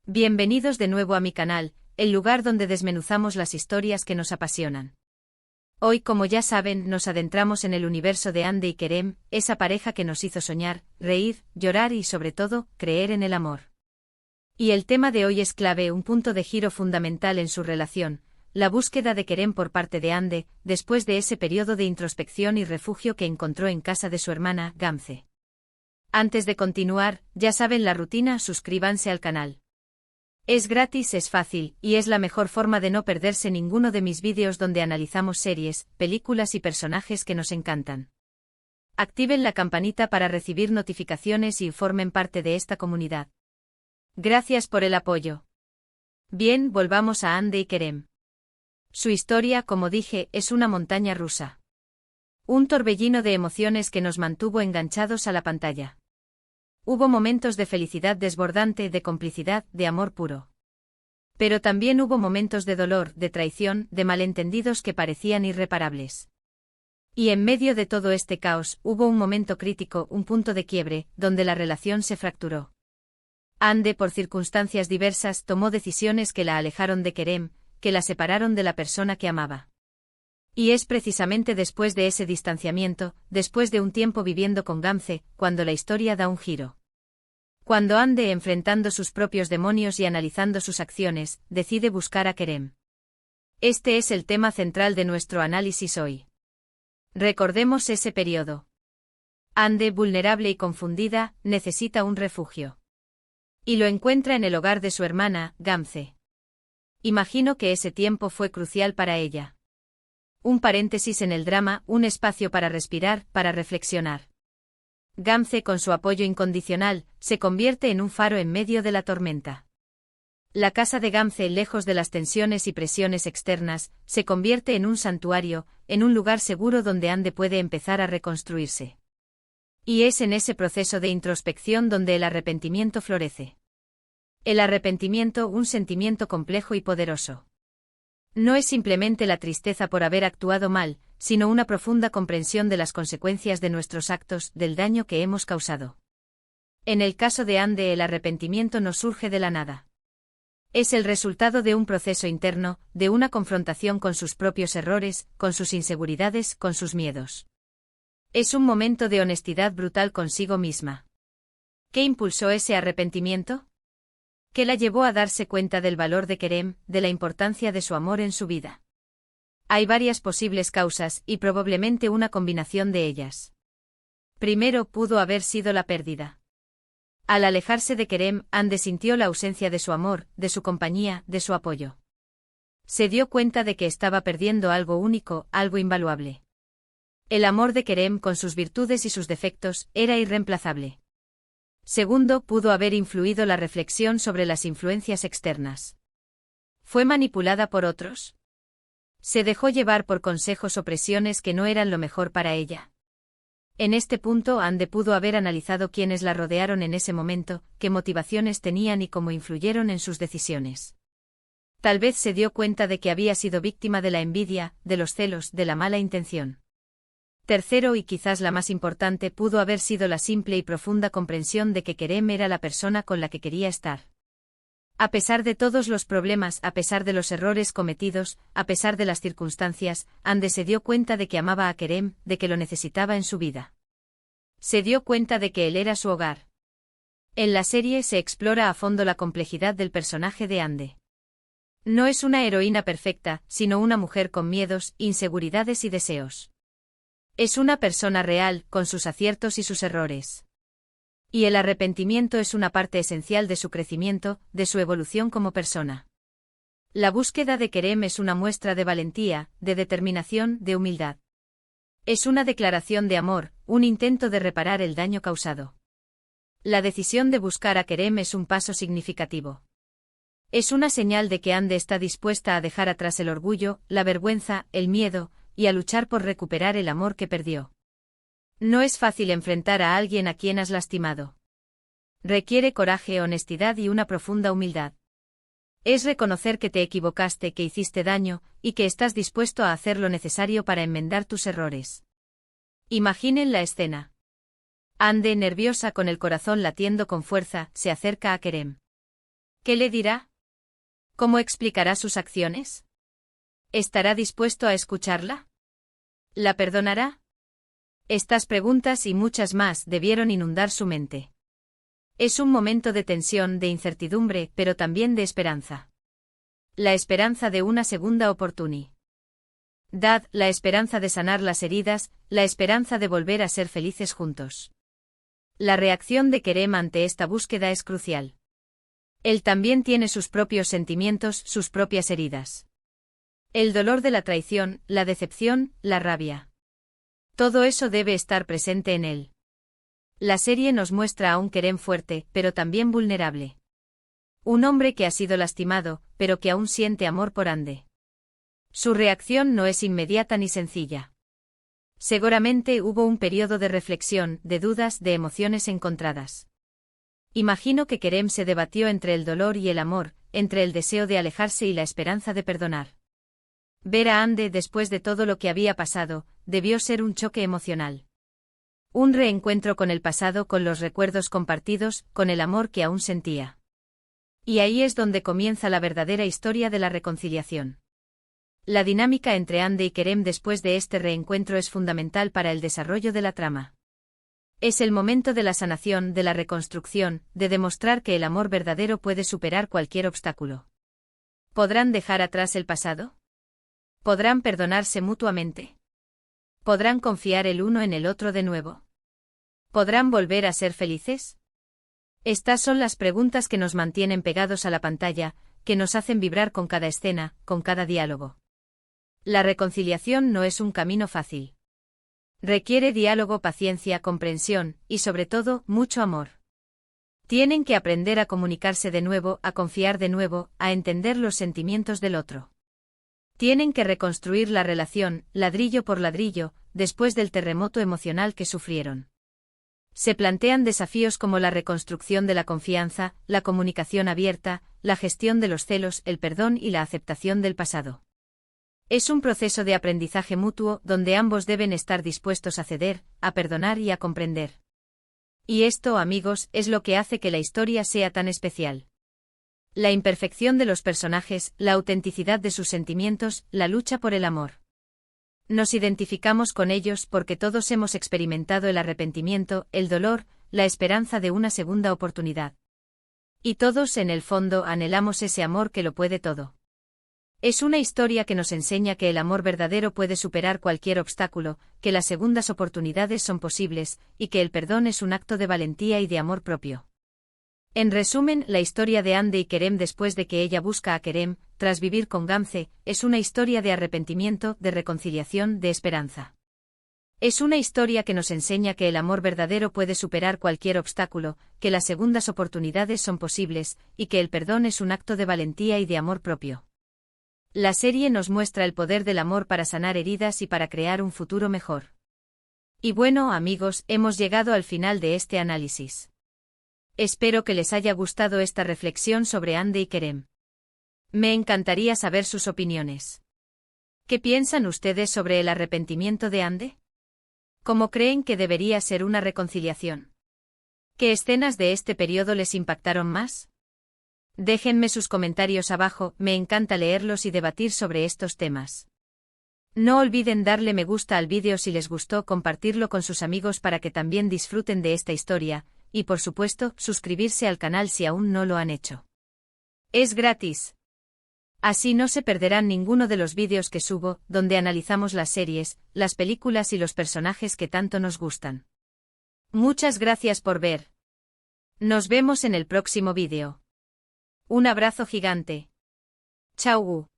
Bienvenidos de nuevo a mi canal, el lugar donde desmenuzamos las historias que nos apasionan. Hoy, como ya saben, nos adentramos en el universo de Hande y Kerem, esa pareja que nos hizo soñar, reír, llorar y sobre todo, creer en el amor. Y el tema de hoy es clave, un punto de giro fundamental en su relación, la búsqueda de Kerem por parte de Hande, después de ese periodo de introspección y refugio que encontró en casa de su hermana, Gamze. Antes de continuar, ya saben la rutina, suscríbanse al canal. Es gratis, es fácil, y es la mejor forma de no perderse ninguno de mis vídeos donde analizamos series, películas y personajes que nos encantan. Activen la campanita para recibir notificaciones y formen parte de esta comunidad. Gracias por el apoyo. Bien, volvamos a Hande y Kerem. Su historia, como dije, es una montaña rusa. Un torbellino de emociones que nos mantuvo enganchados a la pantalla. Hubo momentos de felicidad desbordante, de complicidad, de amor puro. Pero también hubo momentos de dolor, de traición, de malentendidos que parecían irreparables. Y en medio de todo este caos, hubo un momento crítico, un punto de quiebre, donde la relación se fracturó. Hande, por circunstancias diversas, tomó decisiones que la alejaron de Kerem, que la separaron de la persona que amaba. Y es precisamente después de ese distanciamiento, después de un tiempo viviendo con Gamze, cuando la historia da un giro. Cuando Hande, enfrentando sus propios demonios y analizando sus acciones, decide buscar a Kerem. Este es el tema central de nuestro análisis hoy. Recordemos ese periodo. Hande, vulnerable y confundida, necesita un refugio. Y lo encuentra en el hogar de su hermana, Gamze. Imagino que ese tiempo fue crucial para ella. Un paréntesis en el drama, un espacio para respirar, para reflexionar. Gamze, con su apoyo incondicional, se convierte en un faro en medio de la tormenta. La casa de Gamze, lejos de las tensiones y presiones externas, se convierte en un santuario, en un lugar seguro donde Hande puede empezar a reconstruirse. Y es en ese proceso de introspección donde el arrepentimiento florece. El arrepentimiento, un sentimiento complejo y poderoso. No es simplemente la tristeza por haber actuado mal, sino una profunda comprensión de las consecuencias de nuestros actos, del daño que hemos causado. En el caso de Hande, el arrepentimiento no surge de la nada. Es el resultado de un proceso interno, de una confrontación con sus propios errores, con sus inseguridades, con sus miedos. Es un momento de honestidad brutal consigo misma. ¿Qué impulsó ese arrepentimiento? ¿Qué la llevó a darse cuenta del valor de Kerem, de la importancia de su amor en su vida? Hay varias posibles causas, y probablemente una combinación de ellas. Primero, pudo haber sido la pérdida. Al alejarse de Kerem, Hande sintió la ausencia de su amor, de su compañía, de su apoyo. Se dio cuenta de que estaba perdiendo algo único, algo invaluable. El amor de Kerem, con sus virtudes y sus defectos, era irreemplazable. Segundo, pudo haber influido la reflexión sobre las influencias externas. ¿Fue manipulada por otros? ¿Se dejó llevar por consejos o presiones que no eran lo mejor para ella? En este punto, Hande pudo haber analizado quiénes la rodearon en ese momento, qué motivaciones tenían y cómo influyeron en sus decisiones. Tal vez se dio cuenta de que había sido víctima de la envidia, de los celos, de la mala intención. Tercero, y quizás la más importante, pudo haber sido la simple y profunda comprensión de que Kerem era la persona con la que quería estar. A pesar de todos los problemas, a pesar de los errores cometidos, a pesar de las circunstancias, Hande se dio cuenta de que amaba a Kerem, de que lo necesitaba en su vida. Se dio cuenta de que él era su hogar. En la serie se explora a fondo la complejidad del personaje de Hande. No es una heroína perfecta, sino una mujer con miedos, inseguridades y deseos. Es una persona real, con sus aciertos y sus errores. Y el arrepentimiento es una parte esencial de su crecimiento, de su evolución como persona. La búsqueda de Kerem es una muestra de valentía, de determinación, de humildad. Es una declaración de amor, un intento de reparar el daño causado. La decisión de buscar a Kerem es un paso significativo. Es una señal de que Hande está dispuesta a dejar atrás el orgullo, la vergüenza, el miedo, y a luchar por recuperar el amor que perdió. No es fácil enfrentar a alguien a quien has lastimado. Requiere coraje, honestidad y una profunda humildad. Es reconocer que te equivocaste, que hiciste daño, y que estás dispuesto a hacer lo necesario para enmendar tus errores. Imaginen la escena. Hande, nerviosa con el corazón latiendo con fuerza, se acerca a Kerem. ¿Qué le dirá? ¿Cómo explicará sus acciones? ¿Estará dispuesto a escucharla? ¿La perdonará? Estas preguntas y muchas más debieron inundar su mente. Es un momento de tensión, de incertidumbre, pero también de esperanza. La esperanza de una segunda oportunidad. La esperanza de sanar las heridas, la esperanza de volver a ser felices juntos. La reacción de Kerem ante esta búsqueda es crucial. Él también tiene sus propios sentimientos, sus propias heridas. El dolor de la traición, la decepción, la rabia. Todo eso debe estar presente en él. La serie nos muestra a un Kerem fuerte, pero también vulnerable. Un hombre que ha sido lastimado, pero que aún siente amor por Ande. Su reacción no es inmediata ni sencilla. Seguramente hubo un periodo de reflexión, de dudas, de emociones encontradas. Imagino que Kerem se debatió entre el dolor y el amor, entre el deseo de alejarse y la esperanza de perdonar. Ver a Ande después de todo lo que había pasado, debió ser un choque emocional. Un reencuentro con el pasado, con los recuerdos compartidos, con el amor que aún sentía. Y ahí es donde comienza la verdadera historia de la reconciliación. La dinámica entre Ande y Kerem después de este reencuentro es fundamental para el desarrollo de la trama. Es el momento de la sanación, de la reconstrucción, de demostrar que el amor verdadero puede superar cualquier obstáculo. ¿Podrán dejar atrás el pasado? ¿Podrán perdonarse mutuamente? ¿Podrán confiar el uno en el otro de nuevo? ¿Podrán volver a ser felices? Estas son las preguntas que nos mantienen pegados a la pantalla, que nos hacen vibrar con cada escena, con cada diálogo. La reconciliación no es un camino fácil. Requiere diálogo, paciencia, comprensión, y sobre todo, mucho amor. Tienen que aprender a comunicarse de nuevo, a confiar de nuevo, a entender los sentimientos del otro. Tienen que reconstruir la relación, ladrillo por ladrillo, después del terremoto emocional que sufrieron. Se plantean desafíos como la reconstrucción de la confianza, la comunicación abierta, la gestión de los celos, el perdón y la aceptación del pasado. Es un proceso de aprendizaje mutuo donde ambos deben estar dispuestos a ceder, a perdonar y a comprender. Y esto, amigos, es lo que hace que la historia sea tan especial. La imperfección de los personajes, la autenticidad de sus sentimientos, la lucha por el amor. Nos identificamos con ellos porque todos hemos experimentado el arrepentimiento, el dolor, la esperanza de una segunda oportunidad. Y todos, en el fondo, anhelamos ese amor que lo puede todo. Es una historia que nos enseña que el amor verdadero puede superar cualquier obstáculo, que las segundas oportunidades son posibles, y que el perdón es un acto de valentía y de amor propio. En resumen, la historia de Ande y Kerem después de que ella busca a Kerem, tras vivir con Gamze, es una historia de arrepentimiento, de reconciliación, de esperanza. Es una historia que nos enseña que el amor verdadero puede superar cualquier obstáculo, que las segundas oportunidades son posibles, y que el perdón es un acto de valentía y de amor propio. La serie nos muestra el poder del amor para sanar heridas y para crear un futuro mejor. Y bueno, amigos, hemos llegado al final de este análisis. Espero que les haya gustado esta reflexión sobre Ande y Kerem. Me encantaría saber sus opiniones. ¿Qué piensan ustedes sobre el arrepentimiento de Ande? ¿Cómo creen que debería ser una reconciliación? ¿Qué escenas de este periodo les impactaron más? Déjenme sus comentarios abajo, me encanta leerlos y debatir sobre estos temas. No olviden darle me gusta al vídeo si les gustó, compartirlo con sus amigos para que también disfruten de esta historia, y por supuesto, suscribirse al canal si aún no lo han hecho. Es gratis. Así no se perderán ninguno de los vídeos que subo, donde analizamos las series, las películas y los personajes que tanto nos gustan. Muchas gracias por ver. Nos vemos en el próximo vídeo. Un abrazo gigante. Chao.